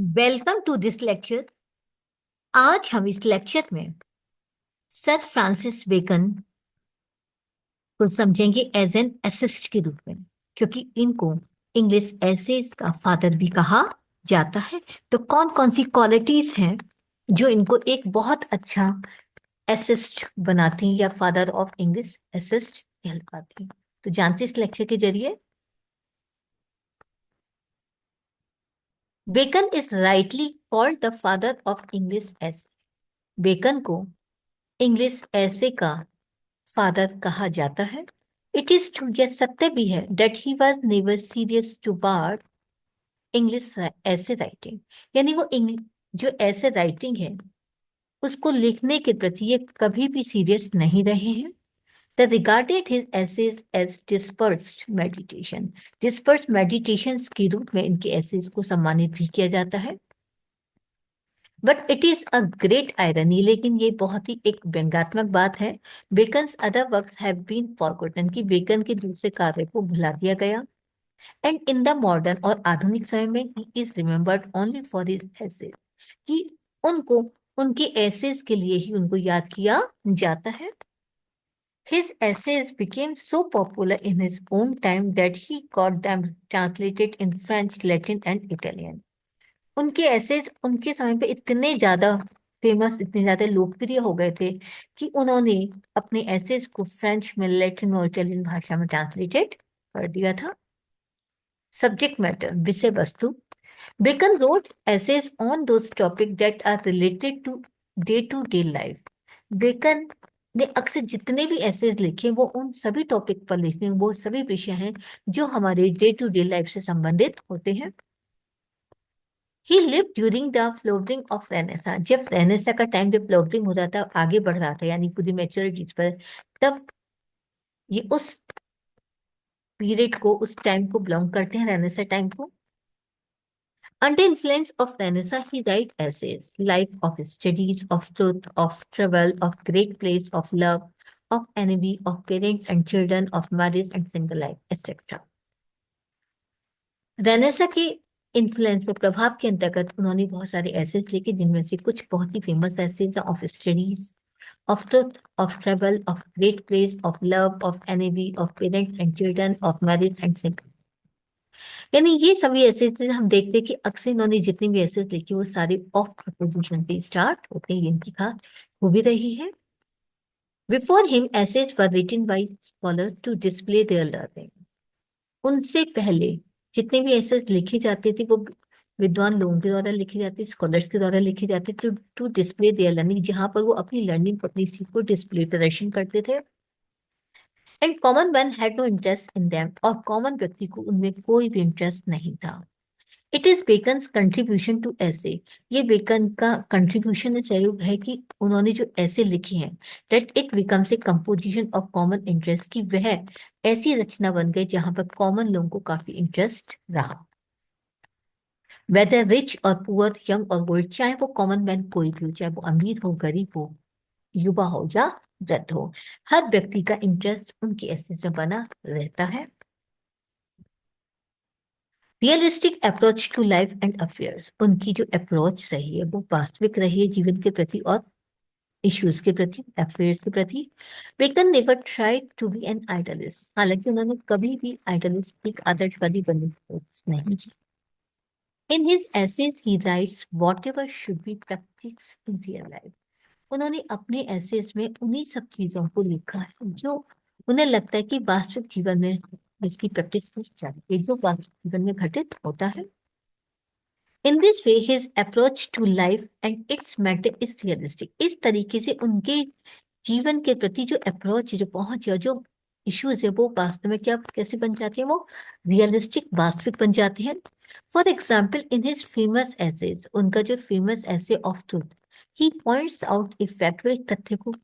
Welcome to this lecture. आज हम इस लेक्चर में सर फ्रांसिस बेकन को समझेंगे एज एन एसिस्ट के रूप में, क्योंकि इनको इंग्लिश एसेज का फादर भी कहा जाता है। तो कौन कौन सी क्वालिटीज हैं जो इनको एक बहुत अच्छा एसिस्ट बनाती हैं या फादर ऑफ इंग्लिश एसिस्ट कहलाती हैं, तो जानते हैं इस लेक्चर के जरिए। Bacon is rightly called the father of English essay. Bacon को इंग्लिश ऐसे का फादर कहा जाता है। इट इज ट्रू, यह सत्य भी है, that he was never serious toward English ऐसे राइटिंग। यानी वो जो ऐसे राइटिंग है उसको लिखने के प्रति ये कभी भी सीरियस नहीं रहे हैं। The regarded his essays as dispersed meditation. Dispersed meditations के रूप में इनके एसेज को सम्मानित भी किया जाता है। But it is a great irony, लेकिन ये बहुत ही एक व्यंग्यात्मक बात है। Bacon's other works have been forgotten, कि बेकन के दूसरे कार्य को भुला दिया गया। एंड इन द मॉडर्न, और आधुनिक समय में, he is remembered only for his essays, कि उनको उनके एसेज के लिए ही उनको याद किया जाता है। His essays became so popular in his own time that he got them translated in French, Latin and Italian. उनके एसेज उनके समय पे इतने ज्यादा फेमस, इतने ज्यादा लोकप्रिय हो गए थे कि उन्होंने अपने एसेज को फ्रेंच में, लैटिन और इटालियन भाषा में ट्रांसलेटेड कर दिया था। सब्जेक्ट मैटर, विषय वस्तु। Bacon wrote essays on those topic that are related to day life. Bacon ने अक्सर जितने भी एसेज लिखे वो उन सभी टॉपिक पर लिखते हैं, वो सभी विषय हैं जो हमारे डे टू डे लाइफ से संबंधित होते हैं। He lived during the flowering of Renaissance. जब रेनेसा का टाइम, जब फ्लोरिंग हो रहा था, आगे बढ़ रहा था, यानी पूरी मैच्योरिटीज पर, तब ये उस पीरियड को, उस टाइम को बिलोंग करते हैं, रेनेसा टाइम को। Under influence of Renaissance, he write essays, life of studies, of truth, of travel, of great place, of love, of envy, of parents and children, of marriage and single life, etc. Renaissance के influence में, प्रभाव के अंतर्गत उन्होंने बहुत सारे essays लिखे, जिनमें से कुछ बहुत ही famous essays of studies, of truth, of travel, of great place, of love, of enemy, of parents and children, of marriage and single. यानी ये सभी एसेज हम देखते हैं कि अक्सर इन्होंने जितने भी एसेज लिखे वो सारे ऑफ प्रपोजिशन से स्टार्ट होते हैं, इनकी खास खूबी रही है। Before him essays were written by scholar to display their learning. उनसे पहले जितने भी एसेज लिखे जाते थे वो विद्वान लोगों के द्वारा लिखे जाते, स्कॉलर्स के द्वारा लिखे जाते थे, टू डिस्प्ले देयर लर्निंग, जहां पर वो अपनी लर्निंग को, अपनी सीख को डिस्प्ले, प्रदर्शन करते थे। And common man had no interest in them, और कॉमन व्यक्ति को उनमें कोई भी इंटरेस्ट नहीं था। It is Bacon's contribution to essay, ये बेकन का कंट्रीब्यूशन, सहयोग है कि उन्होंने जो ऐसे लिखे हैं, that it becomes a composition of common interest, की वह ऐसी रचना बन गई जहां पर कॉमन लोगों को काफी इंटरेस्ट रहा। वेदर रिच और पुअर, यंग और ओल्ड, चाहे वो कॉमन मैन कोई भी हो, चाहे वो अमीर हो, गरीब हो, युवा हो या वृद्ध हो, हर व्यक्ति का इंटरेस्ट उनके एसेज में बना रहता है। Realistic approach to life and affairs, उनकी जो अप्रोच रही है वो वास्तविक रही है जीवन के प्रति और इश्यूज के प्रति, अफेयर्स के प्रति। Bacon never tried to be an idealist, हालांकि उन्होंने कभी भी आइडलिस्ट, एक आदर्शवादी बनने की कोशिश नहीं की। In his essays he writes whatever should be practice in real life. उन्होंने अपने एसेज में उन्हीं सब चीजों को लिखा है जो उन्हें लगता है कि वास्तविक जीवन में इसकी प्रैक्टिस की जाती है, जो वास्तविक जीवन में घटित होता है। In this way, his approach to life and its matter is realistic. इस तरीके से उनके जीवन के प्रति जो अप्रोच, जो पहुंच या जो इश्यूज है, वो वास्तव में क्या, कैसे बन जाते हैं, वो रियलिस्टिक, वास्तविक बन जाते हैं। For example, in his famous essays, उनका जो famous essay of truth, he points out a fact, वो एक तथ्य को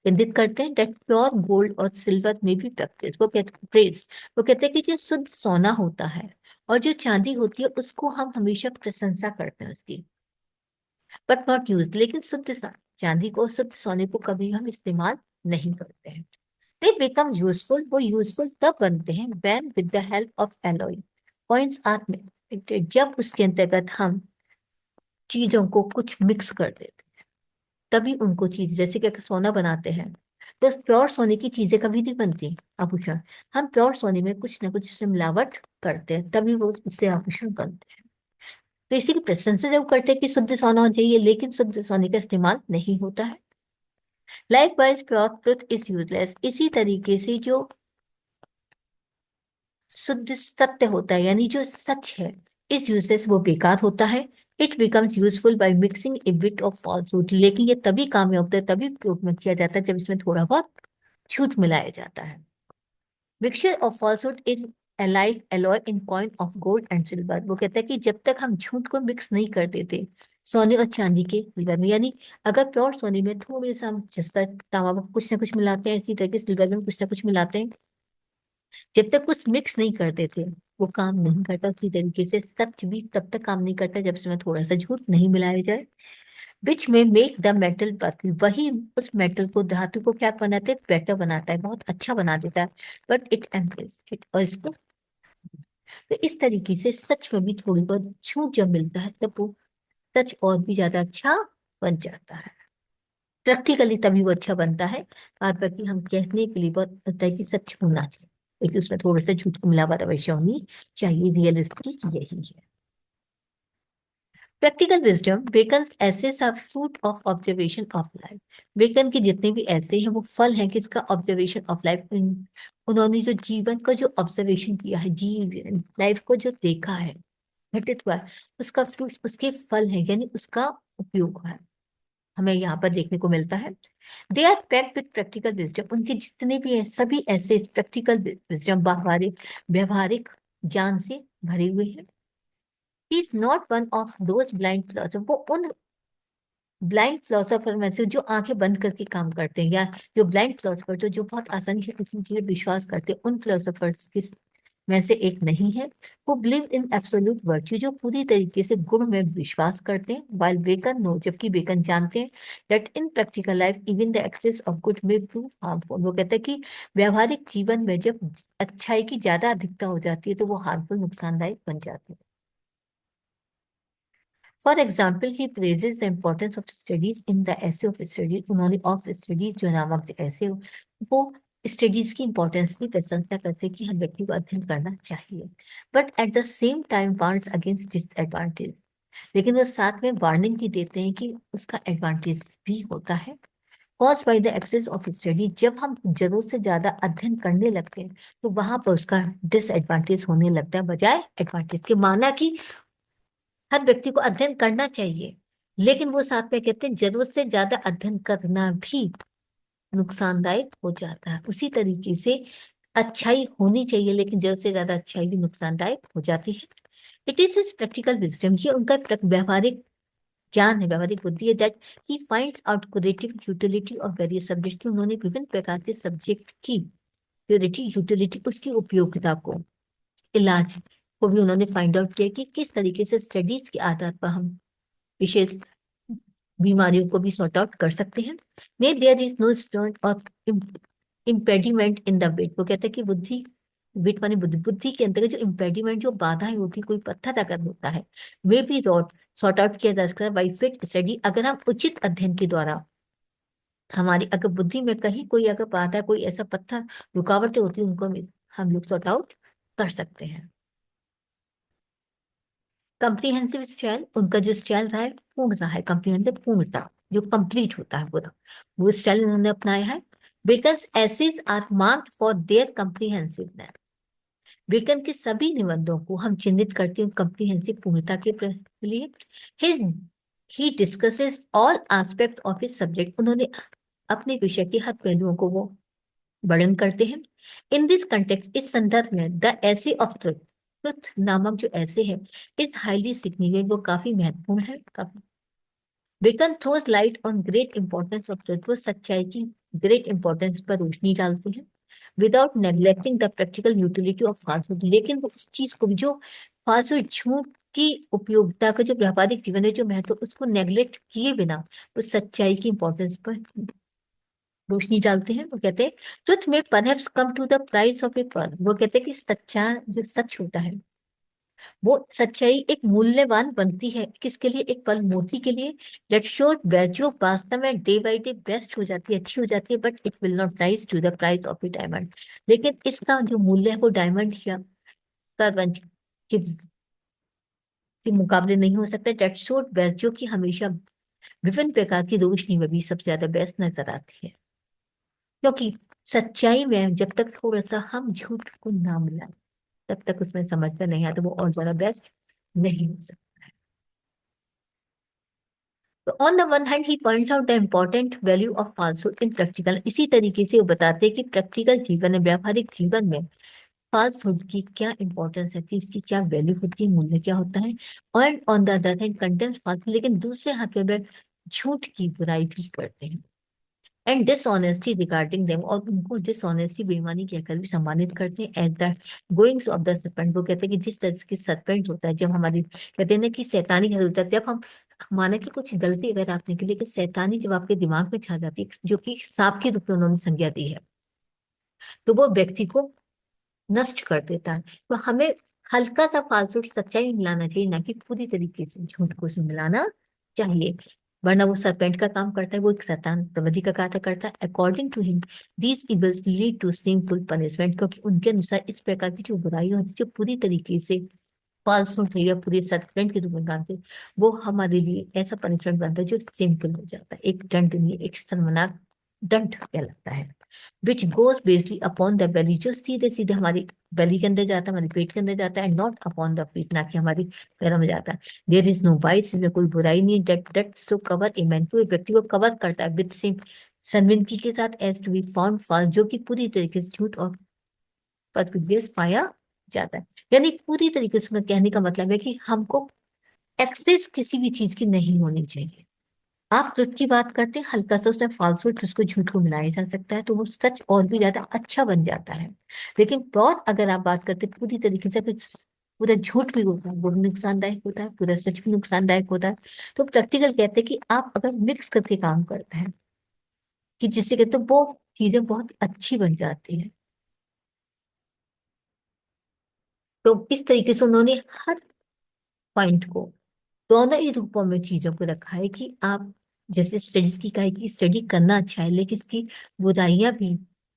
इंगित करते हैं, दैट प्योर गोल्ड और सिल्वर में भी प्रैक्टिस, वो कहते प्रेस, वो कहते हैं कि जो शुद्ध सोना होता है और जो चांदी होती है उसको हम हमेशा प्रशंसा करते हैं उसकी, बट नॉट यूज, लेकिन शुद्ध चांदी को, शुद्ध सोने को कभी हम इस्तेमाल नहीं करते हैं। दे बिकम यूजफुल, वो यूजफुल तब बनते हैं when with the help of alloy points are made, जब उसके अंतर्गत हम चीजों को कुछ मिक्स कर देते, तभी उनको चीज, जैसे कि अगर सोना बनाते हैं तो प्योर सोने की चीजें कभी नहीं बनती आभूषण। हम प्योर सोने में कुछ ना कुछ उससे मिलावट करते हैं, तभी वो उससे आभूषण बनते हैं। तो इसी की प्रशंसा जब करते हैं कि शुद्ध सोना होना चाहिए, लेकिन शुद्ध सोने का इस्तेमाल नहीं होता है। Like wise pure truth is useless, इसी तरीके से जो शुद्ध सत्य होता है, यानी जो सच है, इस यूजलेस, वो बेकार होता है। It becomes useful by mixing A bit of falsehood, लेकिन ये तभी काम में होता है, तभी प्रयोग में किया जाता है, जब इसमें थोड़ा बहुत झूठ मिलाया जाता है। Mixture of falsehood is like alloy in coin of gold and silver, वो कहता है कि जब तक हम झूठ को मिक्स नहीं कर देते सोने और चांदी के सिल्वर में, यानी अगर प्योर सोने में थोड़े सा हम जस्ता तांबा में कुछ ना कुछ मिलाते हैं, इसी तरह के सिल्वर में कुछ ना कुछ मिलाते हैं, जब तक कुछ मिक्स नहीं करते थे वो काम नहीं करता। उसी तरीके से सच भी तब तक काम नहीं करता जब उसमें थोड़ा सा झूठ नहीं मिलाया जाए। विच में मेक द मेटल पर्फेक्ट, वही उस मेटल को, धातु को क्या बनाते हैं, बेटर बनाता है, बहुत अच्छा बना देता है। बट इट एम्प्लीफाइज इट, और इसको, तो इस तरीके से सच में भी थोड़ी बहुत झूठ जब मिलता है तब वो सच और भी ज्यादा अच्छा बन जाता है। प्रैक्टिकली तभी वो अच्छा बनता है। बात बाकी हम कहने के लिए बहुत होता है कि सच होना चाहिए, लेकिन उसमें थोड़ा सा झूठ की मिलावट अवश्य होनी चाहिए। रियलिस्टिक यही है। Practical wisdom, Bacon's essays are fruit of observation of life. Bacon के जितने भी ऐसे हैं वो फल हैं किसका, ऑब्जर्वेशन ऑफ लाइफ। उन्होंने जो जीवन का जो ऑब्जर्वेशन किया है, जीवन लाइफ को जो देखा है, घटित हुआ है, उसका फ्रूट, उसके फल है, यानी उसका उपयोग हुआ है, हमें यहाँ पर देखने को मिलता है। They are packed with practical wisdom, उनके जितने भी हैं सभी ऐसे प्रैक्टिकल विजडम, व्यवहारिक व्यवहारिक ज्ञान से भरे हुए हैं। He is not one of those blind philosopher, वो उन ब्लाइंड फिलोसोफर में से जो आंखें बंद करके काम करते हैं, या जो ब्लाइंड फिलोसफर जो जो बहुत आसानी से किसी चीज पे विश्वास करते हैं, उन फिलोसोफर्स के में से एक नहीं है। वो बिलीव इन एब्सोल्यूट वर्च्यू, जो पूरी तरीके से गुण में विश्वास करते हैं। वाइल बेकन नो, जबकि बेकन जानते हैं that in practical life even the excess of good may prove harmful, वो कहते हैं कि व्यावहारिक जीवन में जब अच्छाई की ज्यादा अधिकता हो जाती है तो वो हार्मफुल, नुकसानदायक बन जाती है। For example he praises the importance of studies in the ऐसे ऑफ स्टडीज, उन्होंने ऑफ स्टडीज जो नामक जो ऐसे, वो स्टडीज की इंपॉर्टेंस की प्रशंसा करते हैं कि हर व्यक्ति को अध्ययन करना चाहिए। But at the same time warns against disadvantage, लेकिन वो साथ में वार्निंग भी देते हैं कि उसका एडवांटेज भी होता है। Cause by the excess of study, जब हम जरूरत से ज्यादा अध्ययन करने लगते हैं तो वहां पर उसका डिसएडवांटेज होने लगता है, बजाय एडवांटेज के। माना कि हर व्यक्ति को अध्ययन करना चाहिए, लेकिन वो साथ में कहते हैं जरूरत से ज्यादा अध्ययन करना भी नुकसानदायक हो जाता है। उसी तरीके से अच्छाई होनी चाहिए, लेकिन जरूरत से ज्यादा अच्छाई भी नुकसानदायक हो जाती है। It is his practical wisdom, ये उनका व्यवहारिक ज्ञान है, व्यवहारिक बुद्धि है, that he finds out creative utility of various subject, की उन्होंने विभिन्न प्रकार के सब्जेक्ट की प्योरिटी, यूटिलिटी, उसकी उपयोगिता को, इलाज को भी उन्होंने फाइंड आउट किया कि किस तरीके से स्टडीज के आधार पर हम विशेष बीमारियों को भी सॉर्ट आउट कर सकते हैं। ने देयर इज नो स्टोन और इम्पेडिमेंट इन द बिट, वो कहते हैं कि बुद्धि, बिट माने बुद्धि, बुद्धि के अंतर्गत जो इम्पेडिमेंट, जो बाधाएं होती, कोई पत्थर अगर होता है, वे भी सॉर्ट आउट किया जा सकता है बाई फिट स्टडी, अगर हम उचित अध्ययन के द्वारा, हमारी अगर बुद्धि में कहीं कोई अगर बाधा, कोई ऐसा पत्थर, रुकावटें होती हैं, उनको हम लोग सॉर्ट आउट कर सकते हैं। कंप्रीहेंसिव स्टाइल, उनका जो स्टाइल रहा है पूर्ण रहा है, कंप्रीहेंसिव पूर्णता, जो कंप्लीट होता है पूरा, वो स्टाइल उन्होंने अपनाया है। Bacon's essays are marked for their comprehensiveness, Bacon के सभी निबंधों को हम चिन्हित करते हैं कंप्रीहेंसिव पूर्णता के लिए। His he discusses all aspect of his subject, उन्होंने अपने विषय के हर पहलुओं को वो वर्णन करते हैं। इन दिस कंटेक्स्ट, इस संदर्भ में the essay of truth, truth नामक जो ऐसे है, इज हाईली सिग्निफिकेंट, वो काफी महत्वपूर्ण है, काफी। Bacon throws light on great importance of truth, वो सच्चाई की ग्रेट इंपॉर्टेंस पर रोशनी डालते हैं, without neglecting the practical utility of falsehood, लेकिन वो उस चीज को भी, जो फाल्सहुड, झूठ की उपयोगिता का, जो व्यापारिक जीवन है जो महत्व, उसको नेग्लेक्ट किए बिना वो सच्चाई की इंपॉर्टेंस पर रोशनी डालते हैं। वो कहते हैं ट्रुथ में perhaps come to the price of a pearl, वो कहते हैं कि सच्चा जो सच होता है वो सच्चाई एक मूल्यवान बनती है किसके लिए, एक पल मोती के लिए। दैट शोड वैल्यू वास्तव में डे बाई डे बेस्ट हो जाती है, अच्छी हो जाती है, but it will not rise to the price of a diamond. लेकिन इसका जो मूल्य है वो डायमंड या कार्बन के मुकाबले नहीं हो सकता। दैट शोड वैल्यू की हमेशा विभिन्न प्रकार की रोशनी में भी सबसे ज्यादा बेस्ट नजर आती है, क्योंकि सच्चाई में जब तक थोड़ा सा हम झूठ को ना मिलाएं तब तक उसमें समझ में नहीं आता, वो और ज्यादा बेस्ट नहीं हो सकता। तो on the one hand he points out the important value of falsehood in practical, इसी तरीके से वो बताते हैं कि प्रैक्टिकल जीवन में, व्यावहारिक जीवन में फाल्सहुड की क्या इंपॉर्टेंस है, कि इसकी क्या वैल्यू होती है, मूल्य क्या होता है। और on the other hand content false, लेकिन दूसरे हाथ में वे झूठ की बुराई भी करते हैं। एंड डिसऑनेस्टी रिगार्डिंग देम, और उनको डिसऑनेस्टी, बेईमानी कहकर भी सम्मानित करते हैं। As the goings of the serpent, वो कहते हैं कि जिस तरह के सर्पेंट होता है, जब हमारी कहते हैं ना कि शैतानी हल होता है, जब हम माने कि कुछ गलती अगर आपने की, लेकिन शैतानी जब आपके दिमाग में छा जाती है, जो कि सांप के रूप में उन्होंने संज्ञा दी है, तो वो व्यक्ति को नष्ट कर देता है। तो हमें हल्का सा फालतू सच्चाई मिलाना चाहिए, ना कि पूरी तरीके से झूठ को उसमें मिलाना चाहिए, वरना वो सरपेंट का काम करता है, वो एक शैतान प्रवृत्ति का कार्य करता है। According to him these evils lead to shameful punishment, क्योंकि उनके अनुसार इस प्रकार की जो बुराई होती है, जो पूरी तरीके से फालतू है या पूरे सरपेंट के रूप में काम से, वो हमारे लिए ऐसा पनिशमेंट बनता है जो सिंपल हो जाता है, एक दंड नहीं, एक शर्मनाक दंड कहलाता है। Which goes basically upon the belly, जो सीधे सीधे हमारी बेली के अंदर जाता है, हमारे पेट के अंदर जाता है, नॉट अपॉन द फीट, ना कि हमारी पैरों में जाता है। देयर इज नो वाइस, इसमें कोई बुराई नहीं है। That so cover a man, तो व्यक्ति को कवर करता है विद सेम संविंदगी के साथ, as to be found false, जो कि पूरी तरीके से झूठ और परफिडियस पाया जाता है। यानी पूरी तरीके से उसमें कहने का मतलब है कि हमको एक्सेस किसी भी चीज की नहीं होनी चाहिए। आप ट्रुथ की बात करते हैं, हल्का सा उसमें फालतू उसको झूठ को मिलाया जा सकता है, तो वो सच और भी ज्यादा अच्छा बन जाता है। लेकिन प्योर अगर आप बात करते हैं पूरी तरीके से, फिर पूरा झूठ भी होता है, वो भी नुकसानदायक होता है, पूरा सच भी नुकसानदायक होता है। तो प्रैक्टिकल कहते हैं कि आप अगर मिक्स करके काम करते हैं, कि जिससे कहते हैं वो चीजें बहुत अच्छी बन जाती है। तो इस तरीके से उन्होंने हर पॉइंट को दोनों ही रूपों में चीजों को रखा है, कि आप जैसे स्टडीज की कहा है कि स्टडी करना अच्छा है, लेकिन इसकी बुराइयां भी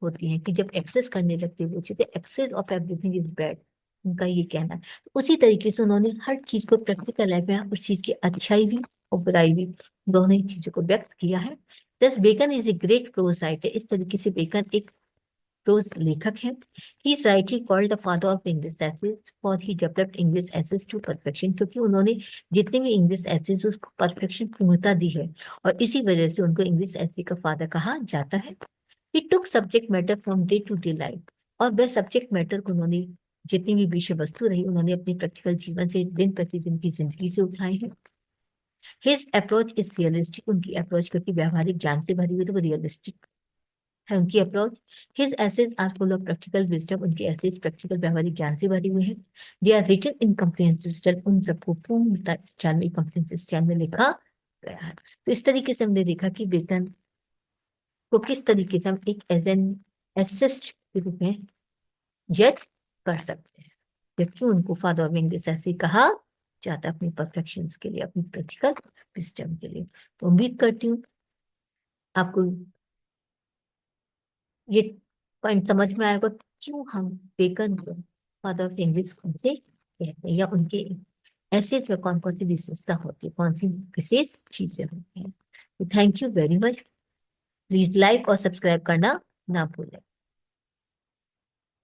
होती हैं, कि जब एक्सेस करने लगते हैं वो चीजें, excess of everything is bad, उनका ये कहना है। तो उसी तरीके से उन्होंने हर चीज को प्रैक्टिकल लाइफ में उस चीज की अच्छाई भी और बुराई भी, दोनों ही चीजों को व्यक्त किया है। Thus Bacon is a great prose writer, इस तरीके से बेकन एक प्रोज लेखक है। He is rightly called the father of English essays, for he developed English essays to perfection, क्योंकि उन्होंने जितने भी इंग्लिश एसेज उसको परफेक्शन पूर्णता दी है, और इसी वजह से उनको इंग्लिश एसे का फादर कहा जाता है। He took subject matter from day to day life, और वह सब्जेक्ट मैटर को उन्होंने, जितनी भी विषय वस्तु रही, उन्होंने अपनी प्रैक्टिकल जीवन से, दिन प्रतिदिन की जिंदगी से उठाए हैं। हिज अप्रोच इज रियलिस्टिक, उनकी अप्रोच क्योंकि व्यावहारिक ज्ञान से भरी हुई, तो वो रियलिस्टिक है उनकी approach. His essays are full of practical wisdom, उनके एसेज प्रैक्टिकल व्यावहारिक ज्ञान से भरे हुए हैं। They are written in comprehensive style, उन सबको पूर्ण स्टाइल में, कम्प्रिहेंसिव स्टाइल में लिखा गया है। तो इस तरीके से हमने देखा कि बेकन को किस तरीके से हम एक एज एन एसिस्ट के रूप में जज कर सकते हैं, जबकि उनको फादर ऑफ इंग्लिश ऐसे ही कहा जाता है, अपनी परफेक्शन के लिए, अपनी प्रैक्टिकल विजडम के लिए। तो उम्मीद करती हूँ आपको ये पॉइंट समझ में आएगा, क्यों हम बेकन को फादर ऑफ इंग्लिश से कहते हैं, या उनके ऐसे में कौन कौन सी विशेषता होती है, कौन सी विशेष चीजें होती हैं। तो thank you very much. Please like और सब्सक्राइब करना ना भूलें।